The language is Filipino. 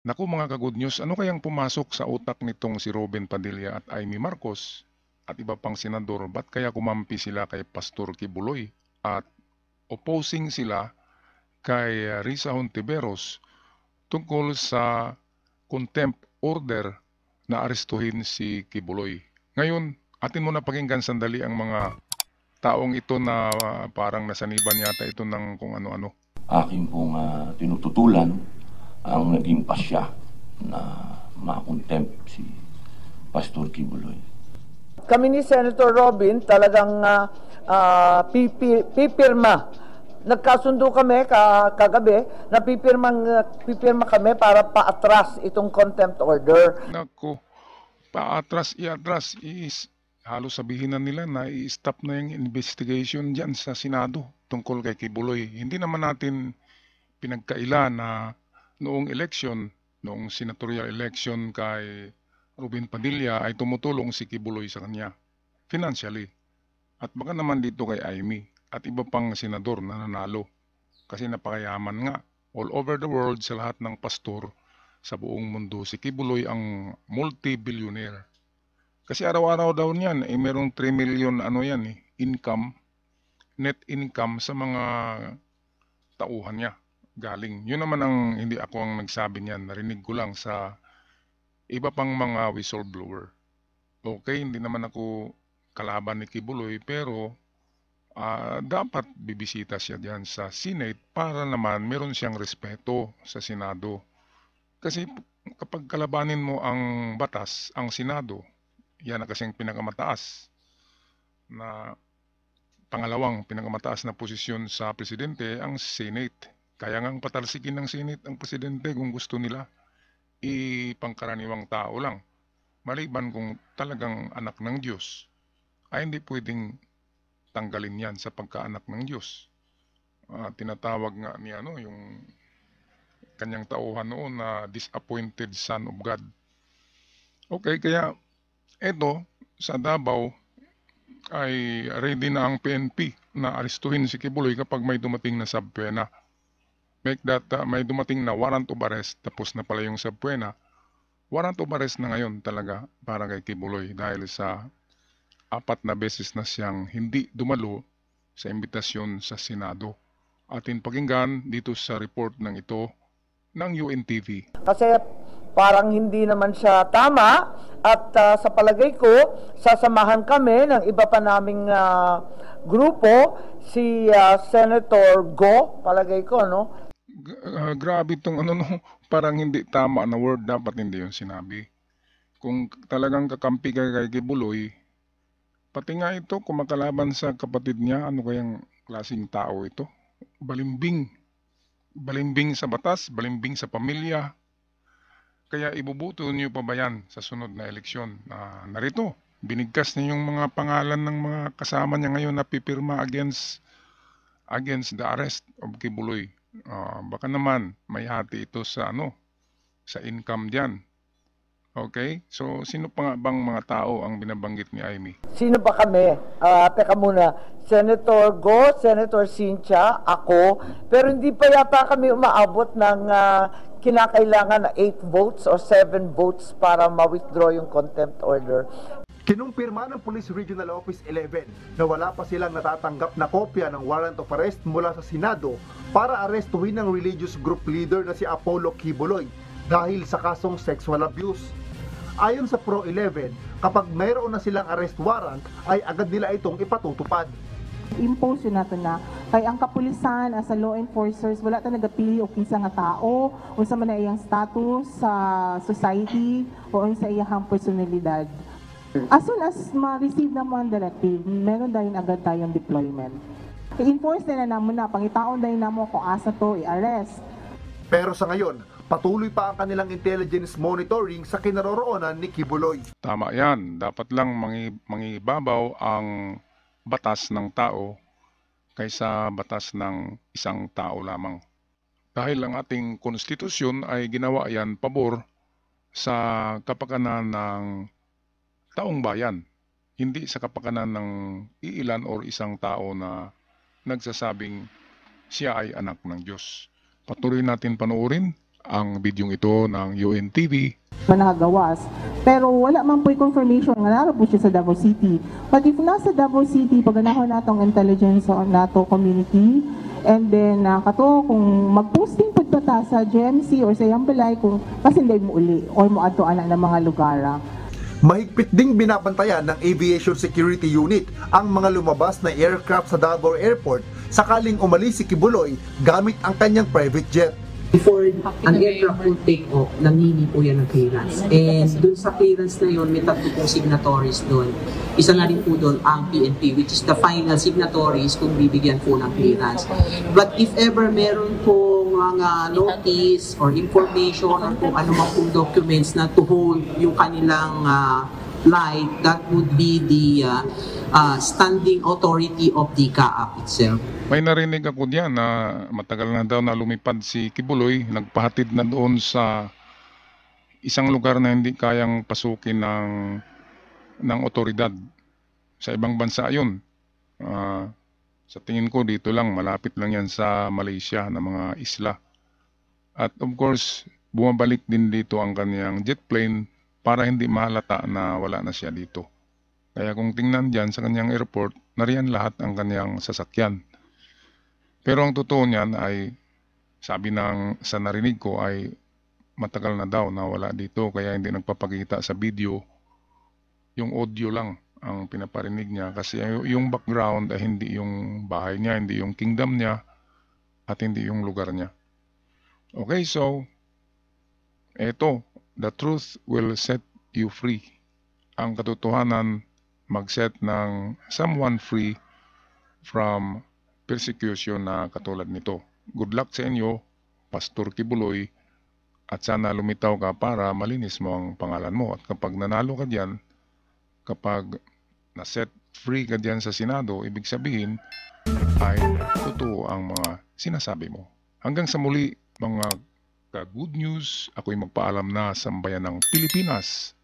Naku mga ka-good news, ano kayang pumasok sa utak nitong si Robin Padilla at Amy Marcos at iba pang senador? Ba't kaya kumampi sila kay Pastor Kibuloy at opposing sila kay Risa Hontiveros tungkol sa contempt order na arestuhin si Kibuloy? Ngayon, atin mo na pakinggan sandali ang mga taong ito na parang nasaniban yata ito ng kung ano-ano. Aking pong tinututulan ang naging pasya na makontempt si Pastor Kibuloy. Kami ni Senator Robin talagang pipirma. Nagkasundo kami kagabi na pipirma kami para paatras itong contempt order. Naku, iatras is halos sabihin na nila na i-stop na yung investigation dyan sa Senado tungkol kay Kibuloy. Hindi naman natin pinagkaila na noong election, noong senatorial election kay Robin Padilla ay tumutulong si Kibuloy sa kanya financially. At baka naman dito kay Amy at iba pang senador na nanalo kasi napakayaman nga. All over the world sa lahat ng pastor sa buong mundo, si Kibuloy ang multi-billionaire. Kasi araw-araw daw niyan, merong 3 million income, net income sa mga tauhan niya galing. Yun naman ang hindi ako ang nagsabi niyan, narinig ko lang sa iba pang mga whistleblower. Okay, hindi naman ako kalaban ni Kibuloy pero dapat bibisita siya diyan sa Senate para naman meron siyang respeto sa Senado. Kasi kapag kalabanin mo ang batas, ang Senado, yan na kasing pinakamataas na pangalawang pinakamataas na posisyon sa presidente, ang Senate. Kaya nga ang patalsikin ng Senate ang presidente kung gusto nila, ipangkaraniwang tao lang. Maliban kung talagang anak ng Diyos, ay hindi pwedeng tanggalin yan sa pagkaanak ng Diyos. Tinatawag nga ni yung kanyang tauhan noon na disappointed son of God. Okay, kaya eto sa Davao ay ready na ang PNP na arestuhin si Kibuloy kapag may dumating na subpoena. Make that may dumating na warrant of arrest, tapos na pala yung subpoena. Warrant of arrest na ngayon talaga para kay Kibuloy dahil sa 4 na beses na siyang hindi dumalo sa imbitasyon sa Senado. Atin pakinggan dito sa report ng ito ng UNTV. Kasi parang hindi naman siya tama at sa palagay ko, sasamahan kami ng iba pa naming grupo, si Senator Go, palagay ko, no? Grabe itong parang hindi tama na word, dapat hindi yung sinabi. Kung talagang kakampi ka kay Kibuloy, pati nga ito kumakalaban sa kapatid niya, ano kayang klaseng tao ito? Balimbing. Balimbing sa batas, balimbing sa pamilya. Kaya ibubuto niyo pa ba yan sa sunod na eleksyon? Narito, binigkas niya yung mga pangalan ng mga kasama niya ngayon na pipirma against the arrest of Kibuloy. Baka naman may hati ito sa sa income diyan. Okay? So sino pa nga bang mga tao ang binabanggit ni Amy? Sino ba kami? Teka muna, Senator Go, Senator Cynthia, ako, pero hindi pa yata kami umaabot ng kinakailangan na 8 votes or 7 votes para ma-withdraw yung contempt order. Kinumpirma ng Police Regional Office 11 na wala pa silang natatanggap na kopya ng warrant of arrest mula sa Senado para arestuhin ng religious group leader na si Apollo Kibuloy dahil sa kasong sexual abuse. Ayon sa Pro 11, kapag mayroon na silang arrest warrant, ay agad nila itong ipatutupad. Impose yun nato na kay ang kapulisan as a law enforcers wala ta nagapili og kinsa nga tao unsa man na iyang status sa society o unsa iyang personalidad. As soon as ma-receive na mo ang directive, meron dahil agad tayong deployment. I-enforce na naman na, pangitaon dahil naman kung asa to i-arrest. Pero sa ngayon, patuloy pa ang kanilang intelligence monitoring sa kinaroroonan ni Kibuloy. Tama yan. Dapat lang mangibabaw ang batas ng tao kaysa batas ng isang tao lamang. Dahil ang ating konstitusyon ay ginawa yan pabor sa kapakanan ng taong bayan, hindi sa kapakanan ng iilan o isang tao na nagsasabing siya ay anak ng Diyos. Patuloy natin panoorin ang bidyong ito ng UNTV. Managawas. Pero wala man po'y confirmation nga naroon po siya sa Davao City. But if nasa Davao City, paganahon natong intelligence sa nato community, and then kato kung mag-posting po ta sa GMC or sa iyang balay kung pasinday mo uli or mo adto ana ng mga lugar. Mahigpit ding binabantayan ng Aviation Security Unit ang mga lumabas na aircraft sa Davao Airport sakaling umalis si Kibuloy gamit ang kanyang private jet. Before an aircraft will take off, nangingi po yan ng clearance. And dun sa clearance na yun, may tatlo pong signatories dun. Isa na rin po dun ang PNP, which is the final signatories kung bibigyan po ng clearance. But if ever meron po mga notice or information or kung ano mang pong documents na to hold yung kanilang flight, that would be the standing authority of the CAAP itself. May narinig ako diyan na matagal na daw na lumipad si Kibuloy, nagpahatid na doon sa isang lugar na hindi kayang pasukin ng otoridad. Sa ibang bansa yun. Sa tingin ko dito lang, malapit lang yan sa Malaysia na mga isla. At of course, bumabalik din dito ang kanyang jet plane para hindi mahalata na wala na siya dito. Kaya kung tingnan dyan sa kanyang airport, nariyan lahat ang kanyang sasakyan. Pero ang totoo niyan ay, sabi sa narinig ko ay matagal na daw na wala dito kaya hindi nagpapakita sa video. Yung audio lang ang pinaparinig niya kasi yung background ay hindi yung bahay niya, hindi yung kingdom niya at hindi yung lugar niya. Okay, so eto, the truth will set you free. Ang katotohanan mag-set ng someone free from persecution na katulad nito. Good luck sa inyo, Pastor Kibuloy, at sana lumitaw ka para malinis mo ang pangalan mo. At kapag nanalo ka diyan, kapag na-set free ka diyan sa Senado, ibig sabihin ay totoo ang mga sinasabi mo. Hanggang sa muli, mga ka-good news, ako'y magpaalam na sa bayan ng Pilipinas.